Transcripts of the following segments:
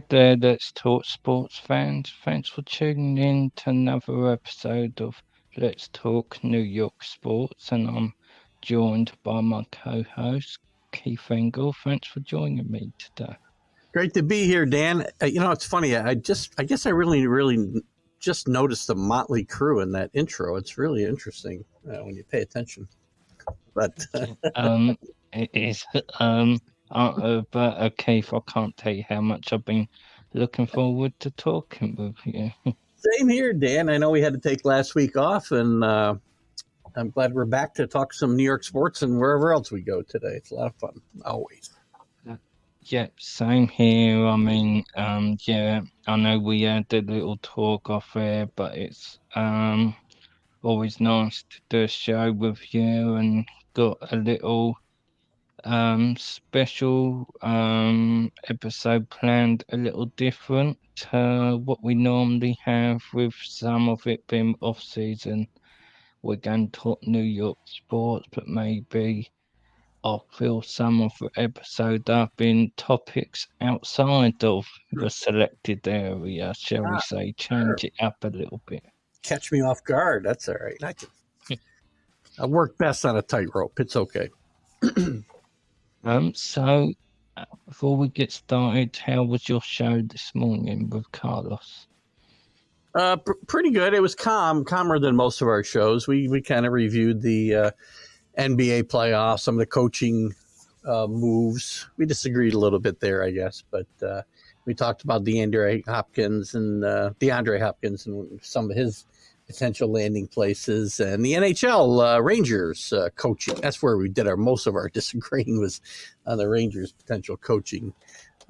there, let's talk sports fans. Thanks for tuning in to another episode of Let's Talk New York Sports, and I'm joined by my co-host Keith Engle. Thanks for joining me today. Great to be here, Dan. It's funny. I guess I really just noticed the Motley Crew in that intro. It's really interesting when you pay attention. But It is. But Keith, I can't tell you how much I've been looking forward to talking with you. same here, Dan. I know we had to take last week off, and I'm glad we're back to talk some New York sports and wherever else we go today. It's a lot of fun, always. Yeah, same here. I mean, yeah, I know we had a little talk off air, but it's always nice to do a show with you, and got a little special episode planned a little different to what we normally have, with some of it being off season. We're going to talk New York sports, but maybe I'll fill some of the episode up in topics outside of the selected area, shall we say, Sure. change it up a little bit. Catch me off guard. That's all right. I work best on a tightrope. It's okay. So before we get started, how was your show this morning with Carlos? Pretty good. It was calmer than most of our shows. We kind of reviewed the NBA playoffs, some of the coaching moves. We disagreed a little bit there, I guess, but we talked about DeAndre Hopkins and some of his potential landing places, and the NHL Rangers coaching. That's where we did most of our disagreeing, was on the Rangers' potential coaching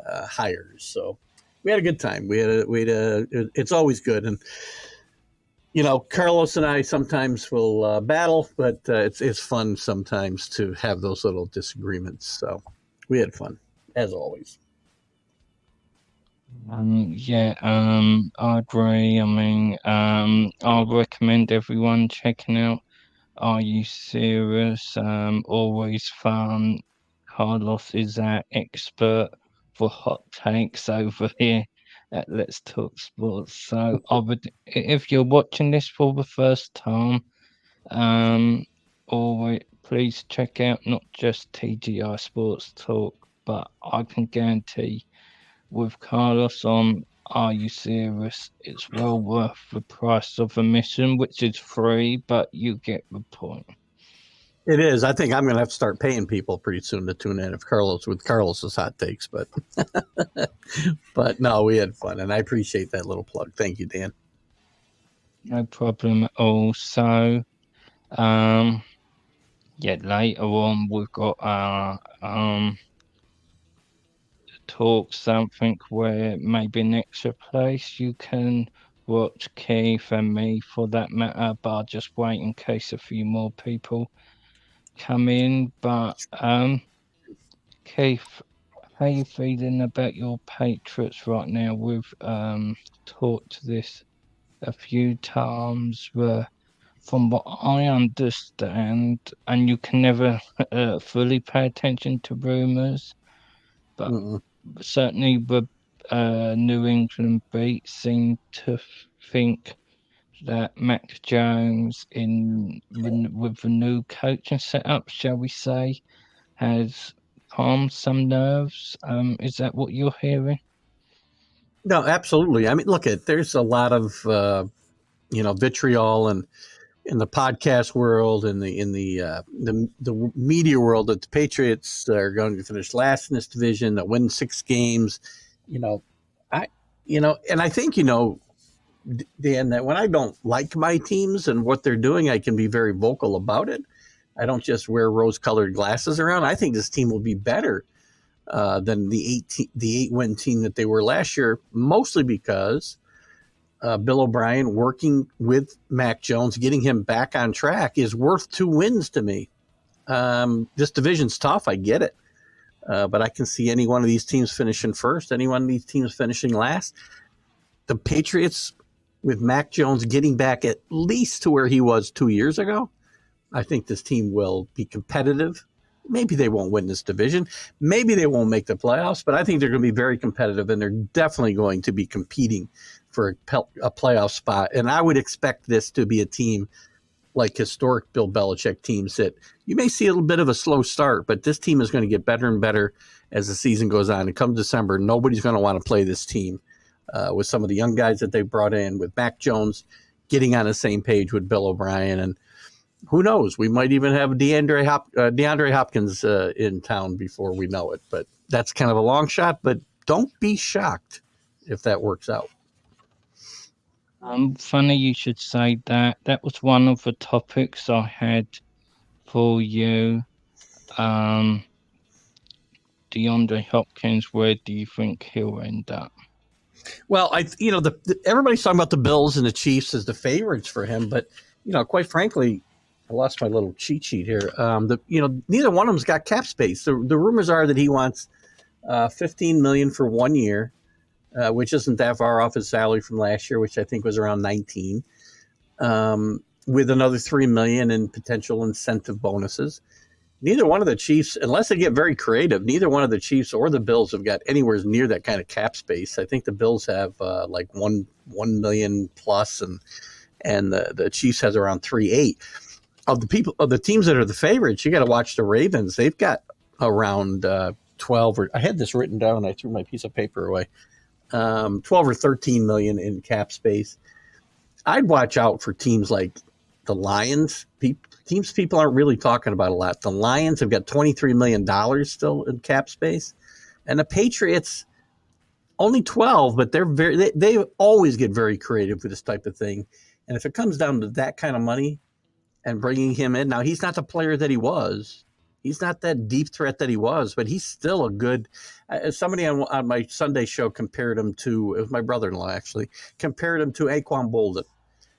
hires. So we had a good time. It's always good. And Carlos and I sometimes will battle, but it's fun sometimes to have those little disagreements. So we had fun, as always. Yeah, I agree. I mean, I recommend everyone checking out Are You Serious? Always fun. Carlos is our expert for hot takes over here at Let's Talk Sports. So if you're watching this for the first time, always please check out not just TGI Sports Talk, but I can guarantee with Carlos on Are You Serious? It's well worth the price of admission, which is free, but you get the point. It is. I think I'm going to have to start paying people pretty soon to tune in with Carlos's hot takes. But but no, we had fun, and I appreciate that little plug. Thank you, Dan. No problem at all. So, yeah, later on we've got talk something where maybe an extra place you can watch Keith and me for that matter, but I'll just wait in case a few more people come in. But Keith, how you feeling about your Patriots right now? We've talked this a few times, where from what I understand, and you can never fully pay attention to rumors, but certainly the New England beat seem to think that Mac Jones, with the new coaching setup, shall we say, has calmed some nerves. Is that what you're hearing? No, absolutely. I mean, there's a lot of vitriol and in the podcast world and the media world that the Patriots are going to finish last in this division, that win 6 games. And I think Dan, that when I don't like my teams and what they're doing, I can be very vocal about it. I don't just wear rose-colored glasses around. I think this team will be better than the 8-win team that they were last year, mostly because Bill O'Brien working with Mac Jones, getting him back on track, is worth 2 wins to me. This division's tough. I get it. But I can see any one of these teams finishing first, any one of these teams finishing last. The Patriots, with Mac Jones getting back at least to where he was 2 years ago, I think this team will be competitive. maybe they won't win this division. Maybe they won't make the playoffs, but I think they're going to be very competitive, and they're definitely going to be competing for a playoff spot. And I would expect this to be a team like historic Bill Belichick teams that you may see a little bit of a slow start, but this team is going to get better and better as the season goes on. And come December, nobody's going to want to play this team with some of the young guys that they brought in, with Mac Jones getting on the same page with Bill O'Brien. And who knows, we might even have DeAndre Hopkins in town before we know it. But that's kind of a long shot, but don't be shocked if that works out. Funny you should say that. That was one of the topics I had for you. Um, DeAndre Hopkins, where do you think he'll end up? Well, everybody's talking about the Bills and the Chiefs as the favorites for him, but quite frankly, I lost my little cheat sheet here. Neither one of them's got cap space. The rumors are that he wants $15 million for 1 year, which isn't that far off his salary from last year, which I think was around 19, with another $3 million in potential incentive bonuses. Neither one of the Chiefs, unless they get very creative, neither one of the Chiefs or the Bills have got anywhere near that kind of cap space. I think the Bills have like 1 million plus, and the Chiefs has around 3.8. Of the teams that are the favorites, you got to watch the Ravens. They've got around 12, or I had this written down. I threw my piece of paper away. 12 or 13 million in cap space. I'd watch out for teams like the Lions. Teams people aren't really talking about a lot. The Lions have got $23 million still in cap space, and the Patriots only 12, but they always get very creative with this type of thing. And if it comes down to that kind of money and bringing him in, now he's not the player that he was. He's not that deep threat that he was, but he's still a good. Somebody on my Sunday show compared him to, it was my brother-in-law actually, compared him to Anquan Boldin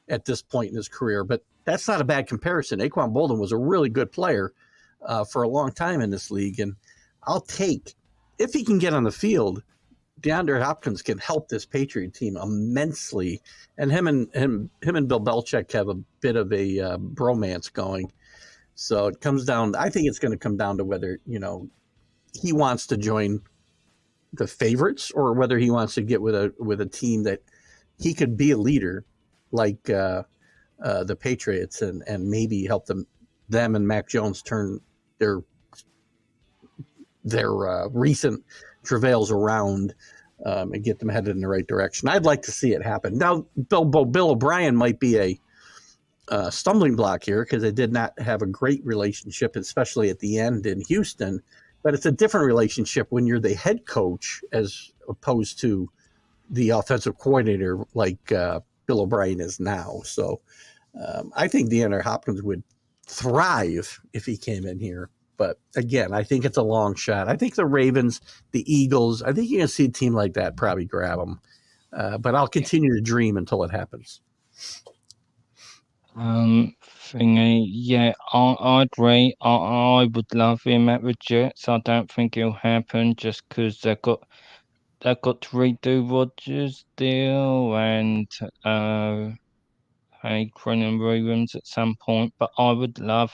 at this point in his career. But that's not a bad comparison. Anquan Boldin was a really good player for a long time in this league. And I'll take, if he can get on the field, DeAndre Hopkins can help this Patriot team immensely. And him and Bill Belichick have a bit of a bromance going. So it comes down, I think it's going to come down to whether, he wants to join the favorites or whether he wants to get with a team that he could be a leader like the Patriots and maybe help them and Mac Jones turn their recent travails around and get them headed in the right direction. I'd like to see it happen. Now, Bill O'Brien might be a stumbling block here because they did not have a great relationship, especially at the end in Houston. But it's a different relationship when you're the head coach as opposed to the offensive coordinator like Bill O'Brien is now. So I think DeAndre Hopkins would thrive if he came in here. But again, I think it's a long shot. I think the Ravens, the Eagles, I think you're going to see a team like that probably grab them. But I'll continue to dream until it happens. Yeah, I agree. I would love him at the Jets. I don't think it'll happen just because they've got to redo Rodgers' deal and Akron and Williams at some point. But I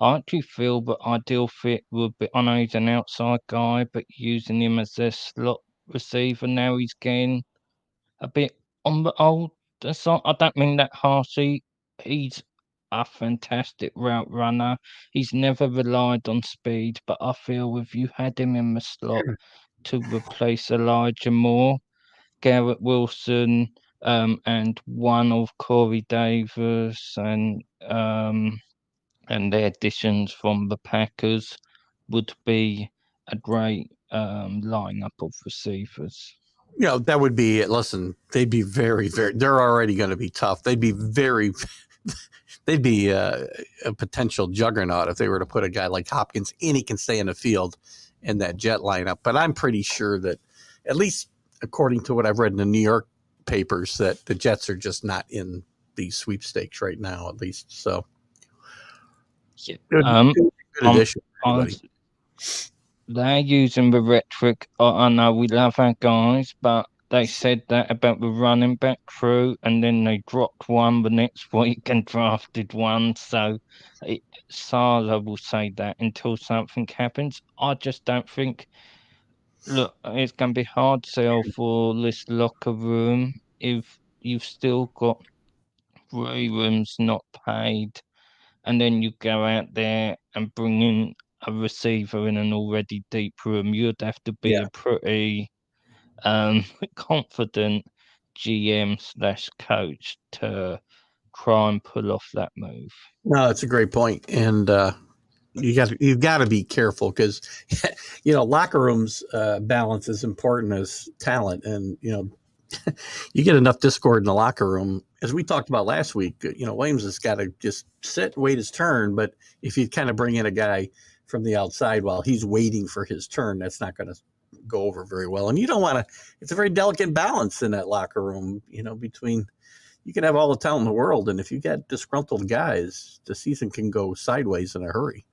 actually feel the ideal fit would be. I know he's an outside guy, but using him as their slot receiver now, he's getting a bit on the old side. I don't mean that harshly. He's a fantastic route runner. He's never relied on speed, but I feel if you had him in the slot to replace Elijah Moore, Garrett Wilson, and one of Corey Davis and their additions from the Packers would be a great lineup of receivers. That would be it. Listen, they'd be very, very, they're already going to be tough. They'd be they'd be a potential juggernaut if they were to put a guy like Hopkins in. He can stay in the field in that Jet lineup. But I'm pretty sure that, at least according to what I've read in the New York papers, that the Jets are just not in these sweepstakes right now, at least. So, Yeah. good addition. They're using the rhetoric. I know we love our guys, but they said that about the running back crew, and then they dropped one the next week and drafted one. So it, Salah will say that until something happens. I just don't think. Look, it's going to be hard sell for this locker room if you've still got 3 rooms not paid, and then you go out there and bring in a receiver in an already deep room. You'd have to be Yeah. a pretty um, confident GM slash coach to try and pull off that move. No, that's a great point, and you've got to be careful because locker rooms balance is important as talent, and you get enough discord in the locker room, as we talked about last week. Williams has got to just sit, wait his turn. But if you kind of bring in a guy from the outside while he's waiting for his turn, that's not going to go over very well. And you don't want to. It's a very delicate balance in that locker room. Between you can have all the talent in the world, and if you get disgruntled guys, the season can go sideways in a hurry.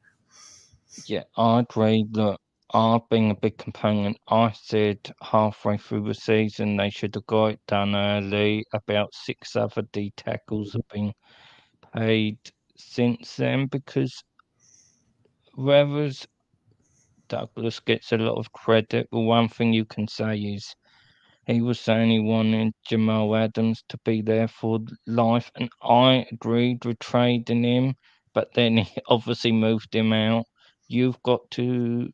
Yeah, I agree that I've been a big component. I said halfway through the season they should have got it done early. About 6 other D tackles have been paid since then because whereas Douglas gets a lot of credit, the one thing you can say is he was saying he wanted Jamal Adams to be there for life, and I agreed with trading him, but then he obviously moved him out. You've got to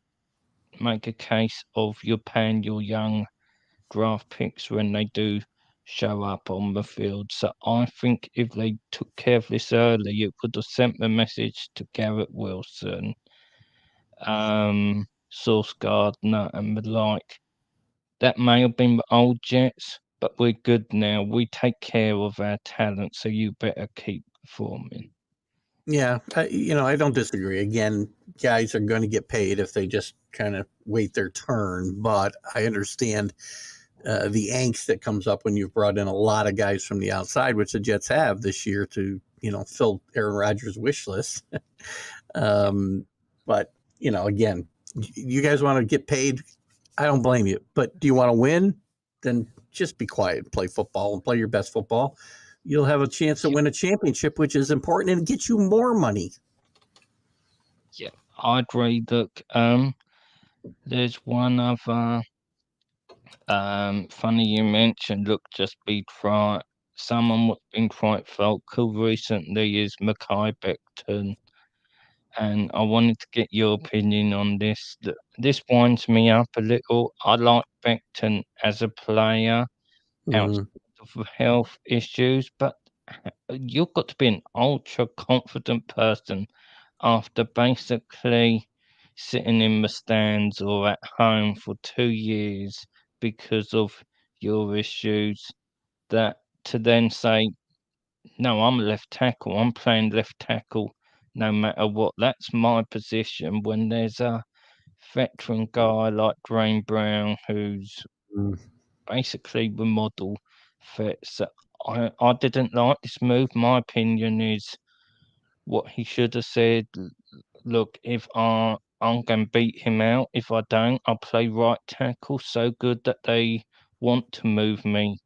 make a case of you're paying your young draft picks when they do show up on the field. So I think if they took care of this early, it would have sent the message to Garrett Wilson, Sauce Gardner, and the like. That may have been the old Jets, but we're good now. We take care of our talent, so you better keep performing. Yeah, I don't disagree. Again, guys are going to get paid if they just kind of wait their turn. But I understand the angst that comes up when you've brought in a lot of guys from the outside, which the Jets have this year to fill Aaron Rodgers' wish list. But again, you guys want to get paid. I don't blame you. But do you want to win? Then just be quiet, play football, and play your best football. You'll have a chance to Yeah, win a championship, which is important and get you more money. yeah, I agree. Look, there's one other funny you mentioned. Look, just be try someone what's been quite vocal recently is Mackay Becton, and I wanted to get your opinion on this. This winds me up a little. I like Becton as a player outside Mm, of the health issues, but you've got to be an ultra confident person after basically sitting in the stands or at home for 2 years because of your issues, that to then say, no, I'm a left tackle, I'm playing left tackle no matter what. That's my position when there's a veteran guy like Drain Brown who's mm. basically the model fit. So I didn't like this move. My opinion is what he should have said. Look, if I'm going to beat him out. If I don't, I'll play right tackle so good that they want to move me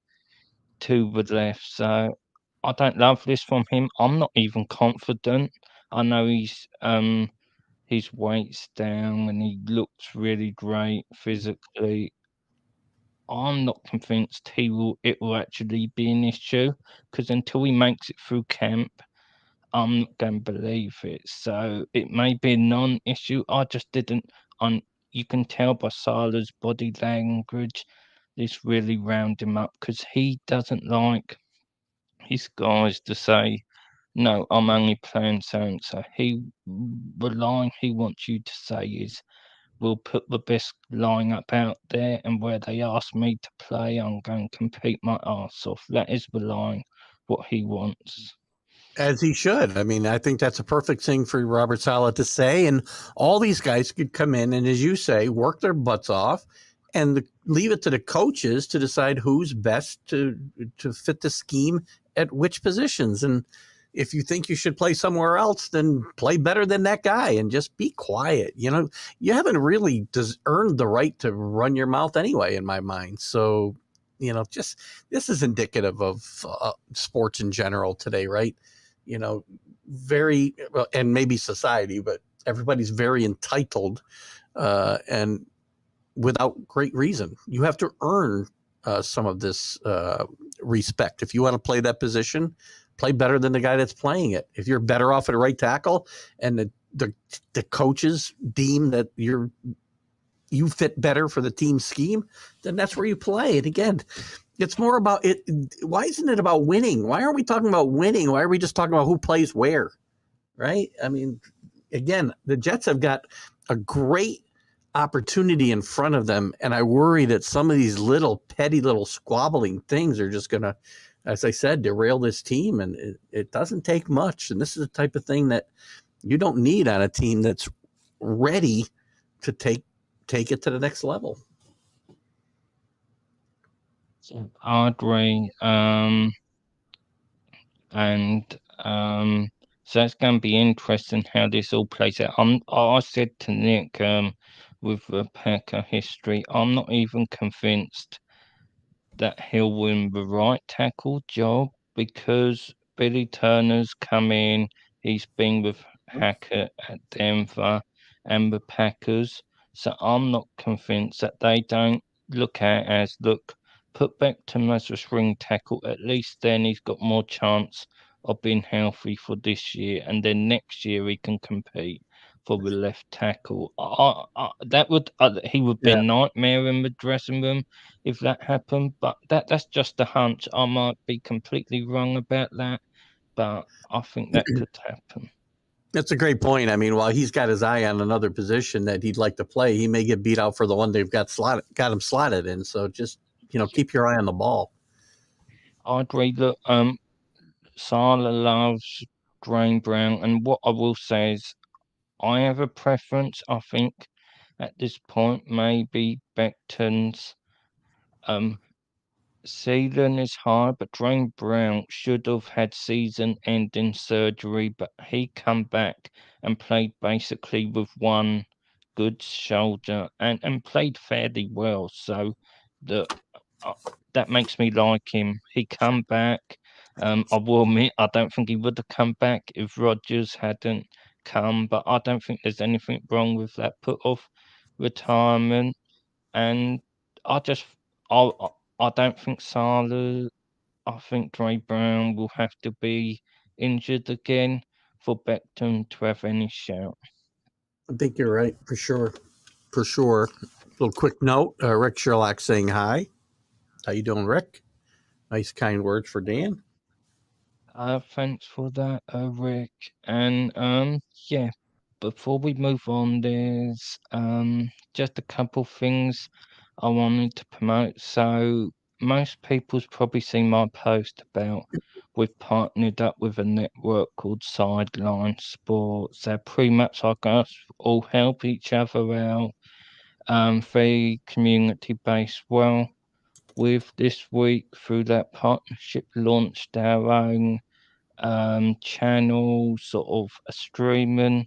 to the left. So I don't love this from him. I'm not even confident. I know his weight's down and he looks really great physically. I'm not convinced it will actually be an issue because until he makes it through camp, I'm not going to believe it. So it may be a non-issue. I just didn't. On You can tell by Salah's body language, this really round him up because he doesn't like his guys to say, "No, I'm only playing so and so." The line he wants you to say is, "We'll put the best lineup out there, and where they ask me to play, I'm going to compete my arse off." That is the line, what he wants. As he should. I mean, I think that's a perfect thing for Robert Saleh to say. And all these guys could come in and, as you say, work their butts off and leave it to the coaches to decide who's best to fit the scheme at which positions. And if you think you should play somewhere else, then play better than that guy and just be quiet. You haven't really earned the right to run your mouth anyway, in my mind. So Just this is indicative of sports in general today, right? Very well, and maybe society, but everybody's very entitled, and without great reason. You have to earn some of this respect. If you want to play that position, play better than the guy that's playing it. If you're better off at right tackle, and the coaches deem that you fit better for the team scheme, then that's where you play. And again, it's more about it. Why isn't it about winning? Why aren't we talking about winning? Why are we just talking about who plays where? Right? I mean, again, the Jets have got a great opportunity in front of them, and I worry that some of these little petty little squabbling things are just going to, as I said, derail this team. And it doesn't take much. And this is the type of thing that you don't need on a team that's ready to take it to the next level. I agree. And so it's going to be interesting how this all plays out. I said to Nick, with the Packer history, I'm not even convinced that he'll win the right tackle job because Billy Turner's come in. He's been with Hackett at Denver and the Packers. So I'm not convinced that they don't look at as, look, put Beckham as a swing tackle. At least then he's got more chance of being healthy for this year. And then next year he can compete for the left tackle. That would he would be a Yeah. nightmare in the dressing room if that happened. But that's just a hunch. I might be completely wrong about that, but I think that could happen. That's a great point. I mean, while he's got his eye on another position that he'd like to play, he may get beat out for the one they've got him slotted in. So just keep your eye on the ball. I agree that Sala loves Drain Brown, and what I will say is I have a preference. I think at this point maybe Beckton's um ceiling is high, but Drain Brown should have had season-ending surgery, but he come back and played basically with one good shoulder and played fairly well. So the uh, that makes me like him. He come back. I will admit I don't think he would have come back if Rodgers hadn't come, but I don't think there's anything wrong with that put off retirement. And I just I I don't think Salah. I think Dre Brown will have to be injured again for Beckham to have any shout. I think you're right for sure. For sure. Little quick note: Rick Sherlock saying hi. How you doing, Rick? Nice kind words for Dan. Thanks for that, Rick. And yeah, before we move on, there's just a couple things I wanted to promote. So most people's probably seen my post about we've partnered up with a network called Sideline Sports. They're pretty much like us, all help each other out. Very community based. Well, with this week through that partnership launched our own channel, sort of a streaming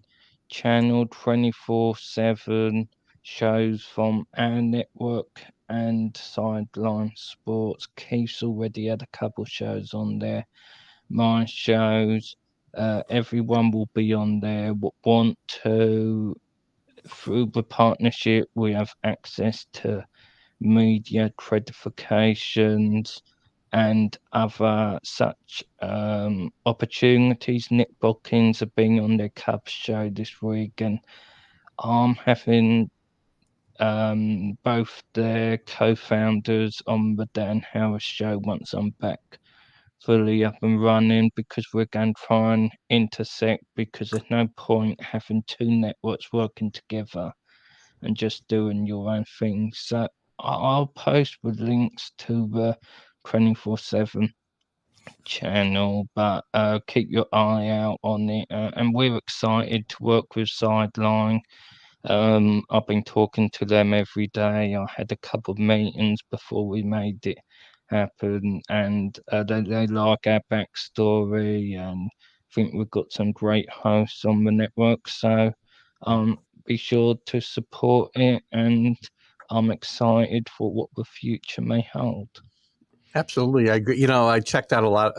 channel, 24/7 shows from our network and Sideline Sports. Keith's already had a couple shows on there. My shows, everyone will be on there. Want to, through the partnership, we have access to media creditifications and other such opportunities. Nick Bodkins have been on their Cubs show this week, and I'm having both their co-founders on the Dan Harris show once I'm back fully up and running because we're going to try and intersect because there's no point having two networks working together and just doing your own thing. So I'll post with links to the 24/7 channel, but keep your eye out on it. And we're excited to work with Sideline. I've been talking to them every day. I had a couple of meetings before we made it happen, and they like our backstory and think we've got some great hosts on the network. So be sure to support it, and I'm excited for what the future may hold. Absolutely, I agree. You know, I checked out a lot,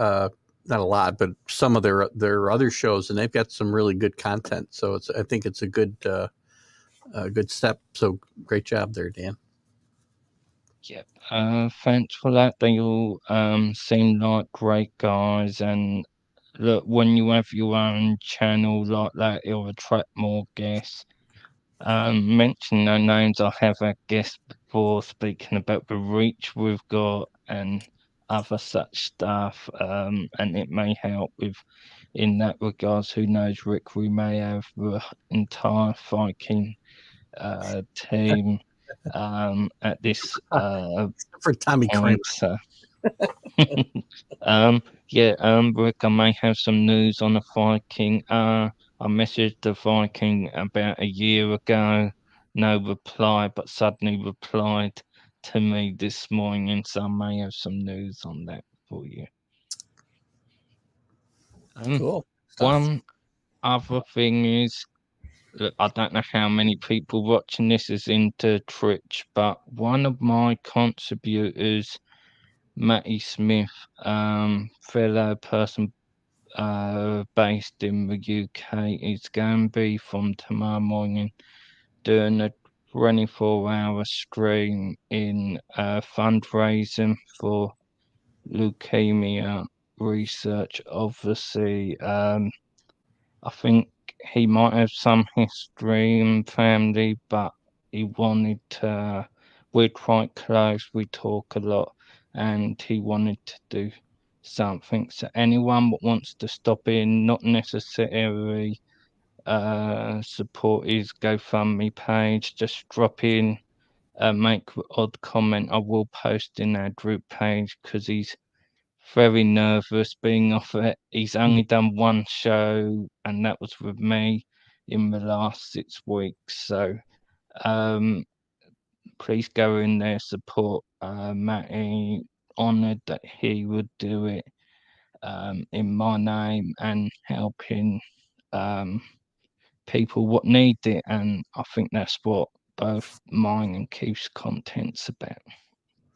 not a lot, but some of their other shows, and they've got some really good content. So I think it's a good step. So great job there, Dan. Yep. Thanks for that. They all seem like great guys, and look, when you have your own channel like that, it'll attract more guests. Mention no names. I have a guest before speaking about the reach we've got and other such stuff. And it may help with in that regards. Who knows, Rick? We may have the entire Viking team at this For Tommy Kramer. point. So yeah, Rick, I may have some news on the Viking. I messaged the Viking about a year ago, no reply, but suddenly replied to me this morning, so I may have some news on that for you. Cool stuff. One other thing is, look, I don't know how many people watching this is into Twitch, but one of my contributors, Matty Smith, fellow person based in the UK. It's going to be from tomorrow morning doing a 24-hour stream in fundraising for leukemia research. Obviously, I think he might have some history and family, but he wanted to. We're quite close. We talk a lot, and he wanted to do something. So anyone that wants to stop in, not necessarily support his GoFundMe page, just drop in, make odd comment. I will post in our group page because he's very nervous being off it. He's only done one show, and that was with me in the last 6 weeks. So um, please go in there, support Matty. Honoured that he would do it in my name and helping um, people what need it. And I think that's what both mine and Keith's content's about.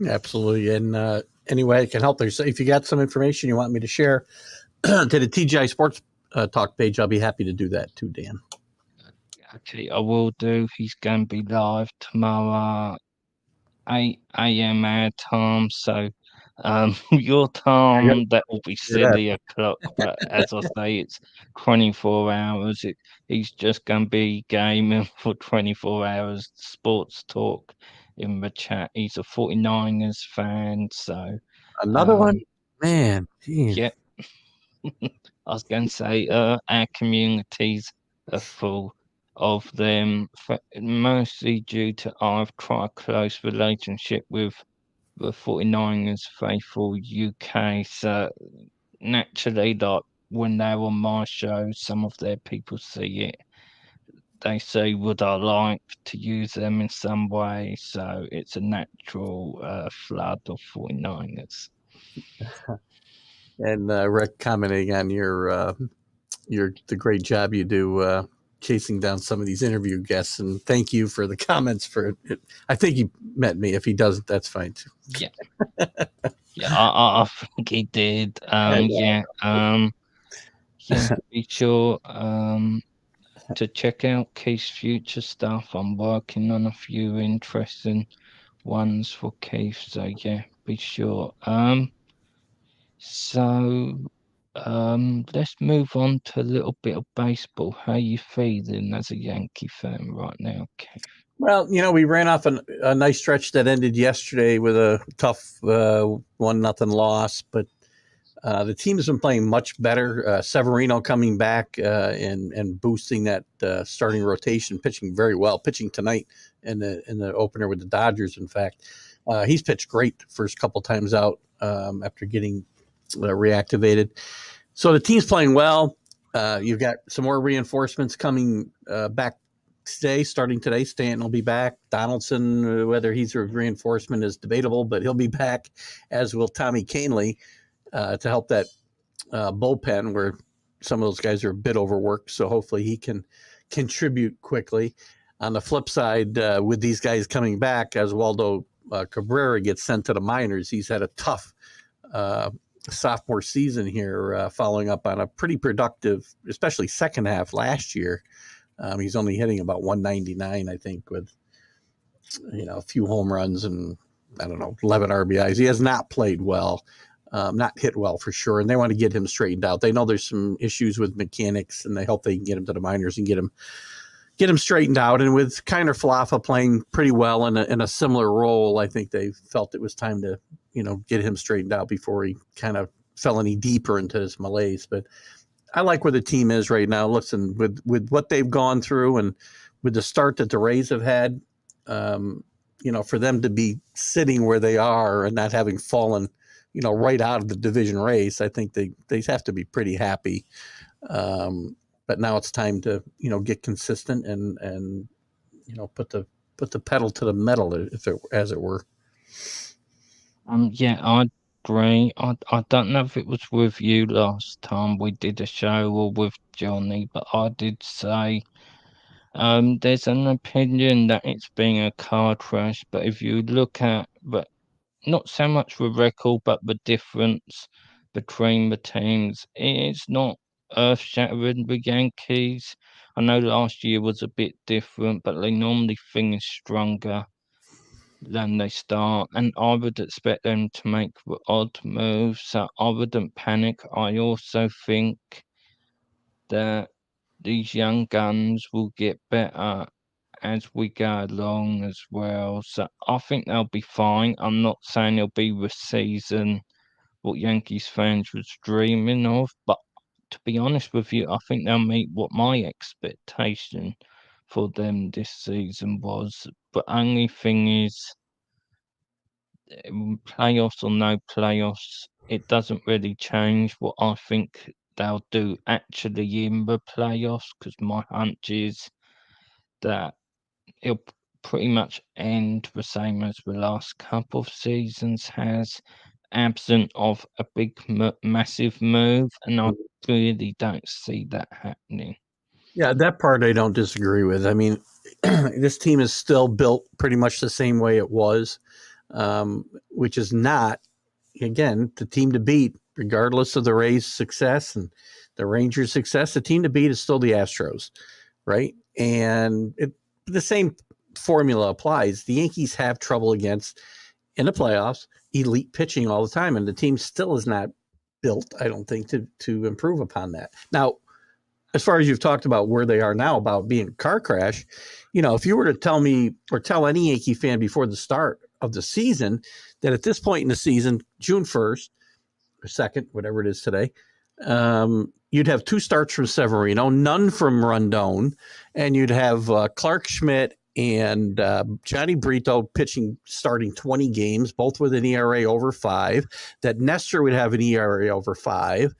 Absolutely. And any way I can help there. So if you got some information you want me to share to the TGI Sports Talk page, I'll be happy to do that too, Dan. Okay, I will do. He's going to be live tomorrow, 8 a.m. our time. So, your I got time, that will be to hear that. silly o'clock. But as I say, it's 24 hours. He's just going to be gaming for 24 hours. Sports talk in the chat. He's a 49ers fan. So, Another one? um, Man, geez. yeah, I was going to say, our communities are full of them, mostly due to I've quite a close relationship with the 49ers faithful UK. So naturally, like when they're on my show, some of their people see it. They say, would I like to use them in some way? So it's a natural flood of 49ers. And Rick commenting on your the great job you do chasing down some of these interview guests, and thank you for the comments for it. I think he met me. If he doesn't, that's fine too. Yeah. Yeah, I think he did. Yeah, be sure to check out Keith's future stuff. I'm working on a few interesting ones for Keith, so yeah, be sure. So let's move on to a little bit of baseball. How you feeling as a Yankee fan right now, Keith? Well, you know, we ran off a nice stretch that ended yesterday with a tough 1-0 loss, but the team has been playing much better. Severino coming back and boosting that starting rotation, pitching very well, pitching tonight in the opener with the Dodgers. In fact, he's pitched great the first couple times out after getting reactivated. So the team's playing well. You've got some more reinforcements coming back today, starting today. Stanton will be back. Donaldson, whether he's a reinforcement is debatable, but he'll be back, as will Tommy Canley to help that bullpen where some of those guys are a bit overworked. So hopefully he can contribute quickly. On the flip side, with these guys coming back, as Waldo Cabrera gets sent to the minors, he's had a tough sophomore season here, following up on a pretty productive, especially second half last year. He's only hitting about 199, I think, with a few home runs and I don't know 11 RBIs. He has not played well, not hit well for sure, and they want to get him straightened out. They know there's some issues with mechanics, and they hope they can get him to the minors and get him straightened out. And with Kiner Falafa playing pretty well in a similar role, I think they felt it was time to get him straightened out before he kind of fell any deeper into his malaise. But I like where the team is right now. Listen, with what they've gone through and with the start that the Rays have had, for them to be sitting where they are and not having fallen, right out of the division race, I think they have to be pretty happy. But now it's time to, get consistent and put the pedal to the metal, as it were. Yeah, I agree. I don't know if it was with you last time we did a show or with Johnny, but I did say there's an opinion that it's been a car crash, but if you look at but not so much the record, but the difference between the teams, it's not earth-shattering. The Yankees, I know last year was a bit different, but they normally finish stronger than they start, and I would expect them to make the odd moves, so I wouldn't panic. I also think that these young guns will get better as we go along as well. So I think they'll be fine. I'm not saying they'll be the season what Yankees fans was dreaming of, but to be honest with you, I think they'll meet what my expectation for them this season was. But only thing is, playoffs or no playoffs, it doesn't really change what I think they'll do actually in the playoffs, because my hunch is that it'll pretty much end the same as the last couple of seasons has, absent of a big, massive move, and I really don't see that happening. Yeah, that part I don't disagree with. I mean, this team is still built pretty much the same way it was, which is not, again, the team to beat, regardless of the Rays' success and the Rangers' success. The team to beat is still the Astros, right? And the same formula applies. The Yankees have trouble against, in the playoffs, elite pitching all the time, and the team still is not built, I don't think, to improve upon that. Now, as far as you've talked about where they are now about being a car crash, if you were to tell me or tell any Yankee fan before the start of the season that at this point in the season, June 1st or 2nd, whatever it is today, you'd have 2 starts from Severino, none from Rondon, and you'd have Clark Schmidt and Johnny Brito starting 20 games, both with an ERA over 5, that Nestor would have an ERA over 5,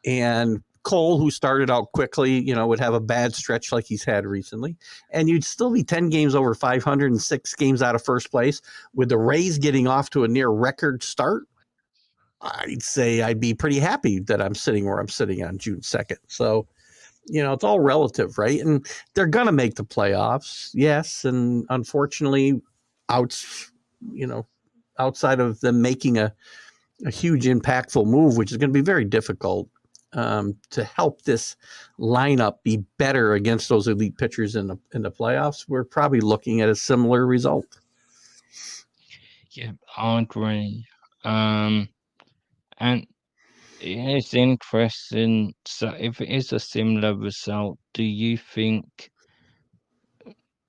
and Cole, who started out quickly, would have a bad stretch like he's had recently, and you'd still be 10 games over 500 and 6 games out of first place. With the Rays getting off to a near record start, I'd say I'd be pretty happy that I'm sitting where I'm sitting on June 2nd. So, it's all relative, right? And they're going to make the playoffs, yes, and unfortunately, outside of them making a huge impactful move, which is going to be very difficult, to help this lineup be better against those elite pitchers in the playoffs, we're probably looking at a similar result. Yeah, I agree. And it's interesting. So, if it is a similar result, do you think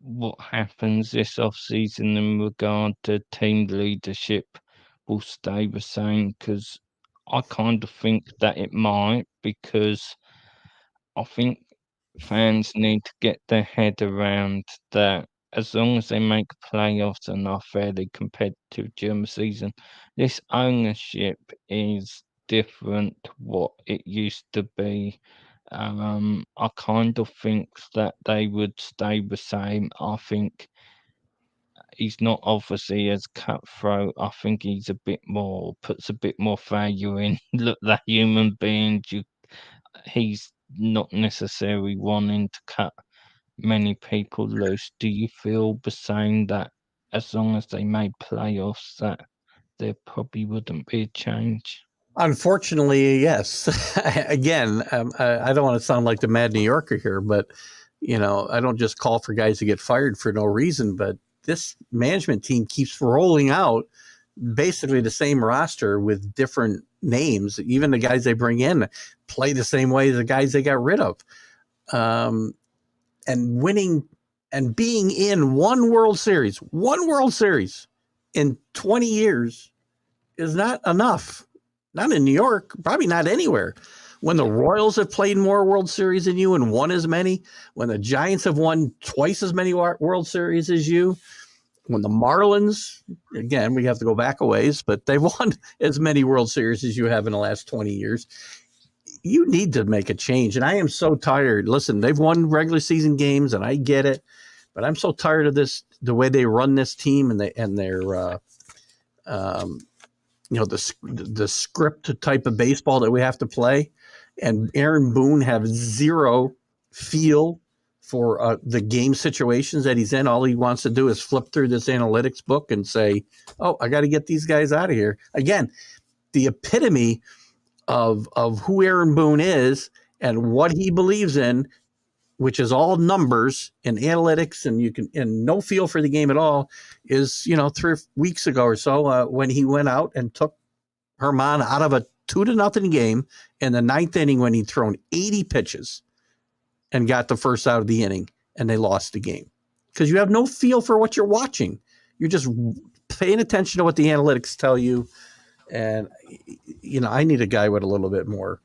what happens this off-season in regard to team leadership will stay the same? Because I kind of think that it might, because I think fans need to get their head around that as long as they make playoffs and are fairly competitive during the season, this ownership is different to what it used to be. I kind of think that they would stay the same. I think he's not obviously as cutthroat. I think he's a bit more, puts a bit more value in look the human beings. He's not necessarily wanting to cut many people loose. Do you feel the same, that as long as they made playoffs, that there probably wouldn't be a change. Unfortunately, yes. Again, I don't want to sound like the mad New Yorker here, but I don't just call for guys to get fired for no reason. But this management team keeps rolling out basically the same roster with different names. Even the guys they bring in play the same way as the guys they got rid of. And winning and being in one World Series in 20 years is not enough. Not in New York, probably not anywhere. When the Royals have played more World Series than you and won as many, when the Giants have won twice as many World Series as you, when the Marlins, again, we have to go back a ways, but they've won as many World Series as you have in the last 20 years. You need to make a change. And I am so tired. Listen, they've won regular season games, and I get it, but I'm so tired of this, the way they run this team and their the script type of baseball that we have to play. And Aaron Boone have zero feel for the game situations that he's in. All he wants to do is flip through this analytics book and say, oh, I got to get these guys out of here. Again, the epitome of who Aaron Boone is and what he believes in, which is all numbers and analytics, and no feel for the game at all, is 3 weeks ago or so when he went out and took Herman out of a 2-0 game in the ninth inning when he'd thrown 80 pitches and got the first out of the inning, and they lost the game because you have no feel for what you're watching. You're just paying attention to what the analytics tell you. And, I need a guy with a little bit more,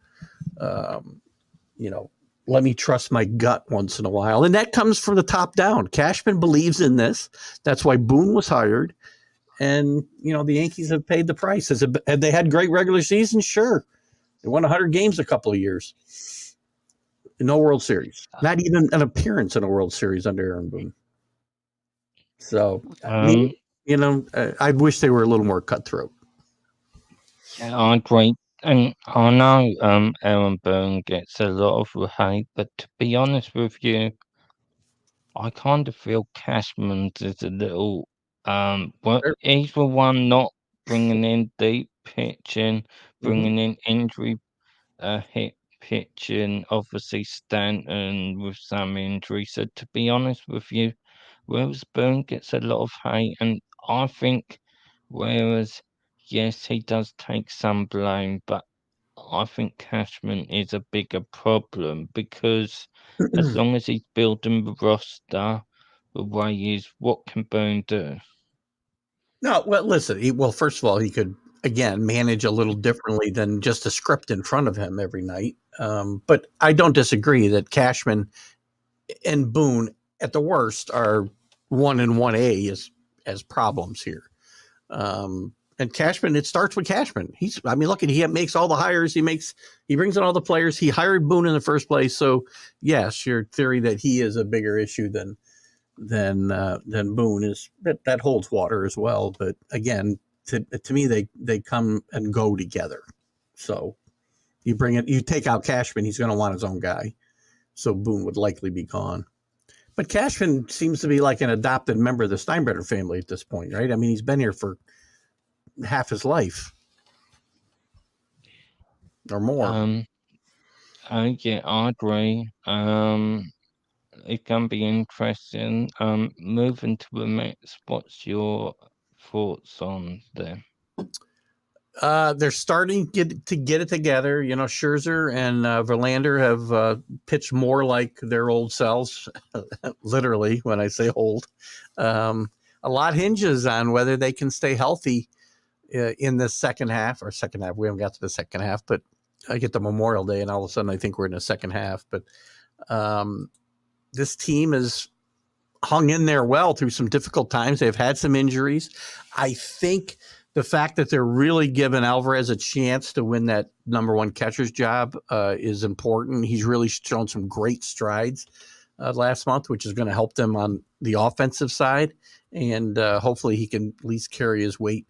let me trust my gut once in a while. And that comes from the top down. Cashman believes in this. That's why Boone was hired. And, the Yankees have paid the price. Have they had great regular seasons? Sure. They won 100 games a couple of years. No World Series. Not even an appearance in a World Series under Aaron Boone. So, I wish they were a little more cutthroat. I agree. And I know Aaron Boone gets a lot of hate, but to be honest with you, I kind of feel Cashman's is a little well, he's the one not bringing in deep pitching, bringing in injury hit pitching, obviously Stanton with some injury. So to be honest with you, whereas Boone gets a lot of hate, and I think whereas yes, he does take some blame, but I think Cashman is a bigger problem because as long as he's building the roster the way he is, what can Boone do? No, well, listen. First of all, he could again manage a little differently than just a script in front of him every night. But I don't disagree that Cashman and Boone, at the worst, are 1 and 1A as problems here. And Cashman, it starts with Cashman. Look, he makes all the hires. He brings in all the players. He hired Boone in the first place. So yes, your theory that he is a bigger issue than Boone is that holds water as well. But again, to me, they come and go together. So you take out Cashman, he's going to want his own guy. So Boone would likely be gone. But Cashman seems to be like an adopted member of the Steinbrenner family at this point, right? I mean, he's been here for half his life or more. Yeah, I agree. It can be interesting. Moving to the next, what's your thoughts on them? They're starting to get it together. Scherzer and Verlander have pitched more like their old selves, literally, when I say old. A lot hinges on whether they can stay healthy in the second half. We haven't got to the second half, but I get to Memorial Day, and all of a sudden I think we're in the second half. But this team has hung in there well through some difficult times. They've had some injuries. I think the fact that they're really giving Alvarez a chance to win that number one catcher's job is important. He's really shown some great strides last month, which is going to help them on the offensive side. And hopefully he can at least carry his weight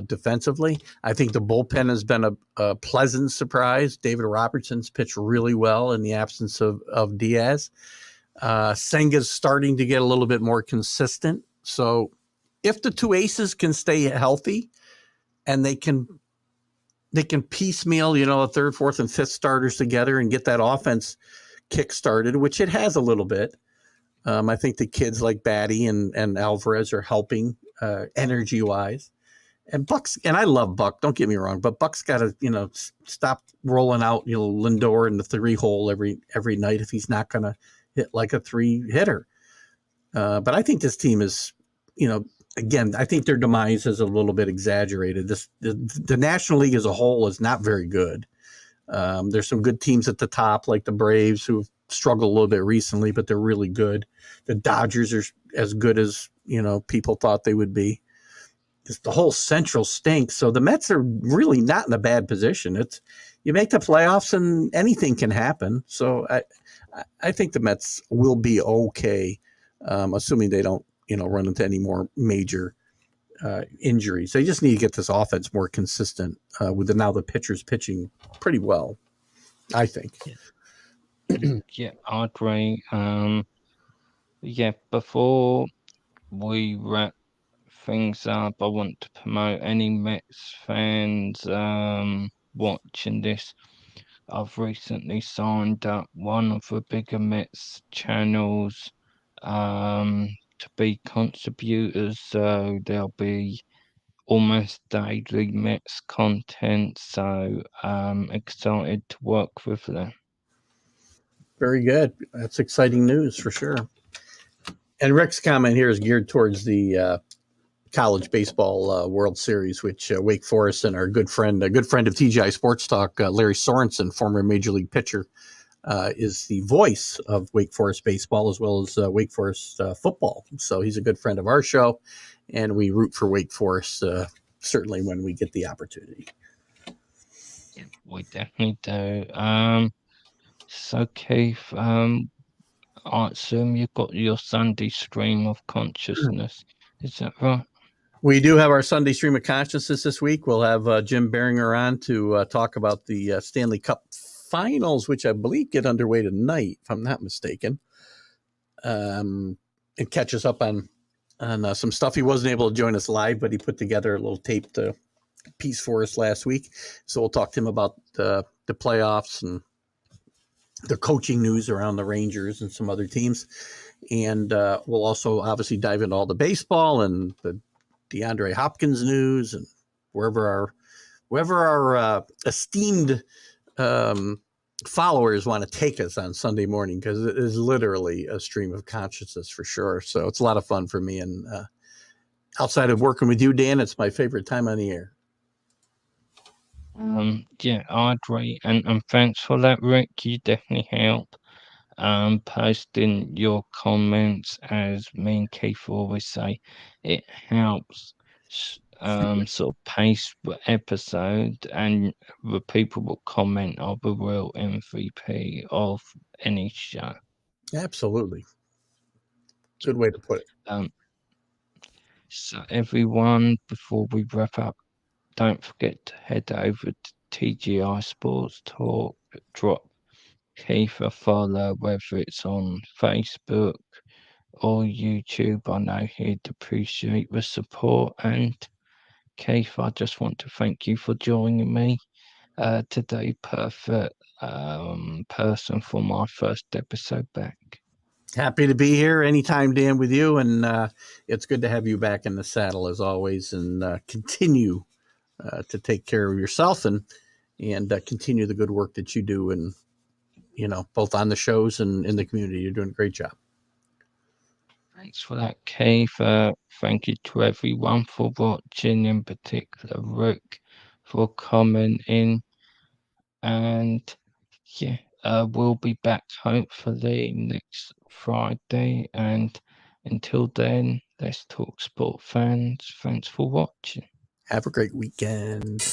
defensively. I think the bullpen has been a pleasant surprise. David Robertson's pitched really well in the absence of Diaz. Senga's starting to get a little bit more consistent. So if the two aces can stay healthy, and they can piecemeal, a third, fourth, and fifth starters together and get that offense kick-started, which it has a little bit. I think the kids like Batty and Alvarez are helping energy-wise. And Buck's, and I love Buck, don't get me wrong, but Buck's got to, stop rolling out, Lindor in the 3-hole every night if he's not going to hit like a 3-hitter. But I think this team is, again, I think their demise is a little bit exaggerated. The National League as a whole is not very good. There's some good teams at the top, like the Braves, who've struggled a little bit recently, but they're really good. The Dodgers are as good as, people thought they would be. The whole Central stinks. So the Mets are really not in a bad position. You make the playoffs and anything can happen. So I think the Mets will be okay, assuming they don't, run into any more major injuries. They just need to get this offense more consistent with now the pitchers pitching pretty well, I think. Yeah, I agree. Before we wrap things up, I want to promote any Mets fans watching this. I've recently signed up one of the bigger Mets channels to be contributors, so there'll be almost daily Mets content. So excited to work with them. Very good. That's exciting news for sure. And Rick's comment here is geared towards the college baseball World Series, which Wake Forest and our good friend of TGI Sports Talk, Larry Sorensen, former Major League pitcher, is the voice of Wake Forest baseball as well as Wake Forest football. So he's a good friend of our show, and we root for Wake Forest certainly when we get the opportunity. Yeah, we definitely do. So Keith, I assume you've got your Sunday stream of consciousness. Is that right? We do have our Sunday stream of consciousness this week. We'll have Jim Beringer on to talk about the Stanley Cup Finals, which I believe get underway tonight, if I'm not mistaken, and catch us up on some stuff. He wasn't able to join us live, but he put together a little taped piece for us last week. So we'll talk to him about the playoffs and the coaching news around the Rangers and some other teams. And we'll also obviously dive into all the baseball and the DeAndre Hopkins news and wherever our esteemed followers want to take us on Sunday morning, because it is literally a stream of consciousness for sure. So it's a lot of fun for me. And outside of working with you, Dan, it's my favorite time on the air. Yeah, I agree. And thanks for that, Rick. You definitely help. Posting your comments, as me and Keith always say, it helps sort of pace the episode, and the people will comment are the real MVP of any show. Absolutely. Good way to put it. So everyone, before we wrap up, don't forget to head over to TGI Sports Talk, drop Keith a follow, whether it's on Facebook or YouTube. I know he'd appreciate the support. And Keith, I just want to thank you for joining me today. Perfect person for my first episode back. Happy to be here anytime, Dan, with you. And it's good to have you back in the saddle as always, and continue to take care of yourself and continue the good work that you do, and both on the shows and in the community. You're doing a great job. Thanks for that, Keith. Thank you to everyone for watching, in particular Rick for commenting. And yeah, we'll be back hopefully next Friday. And until then, let's talk sport, fans. Thanks for watching. Have a great weekend.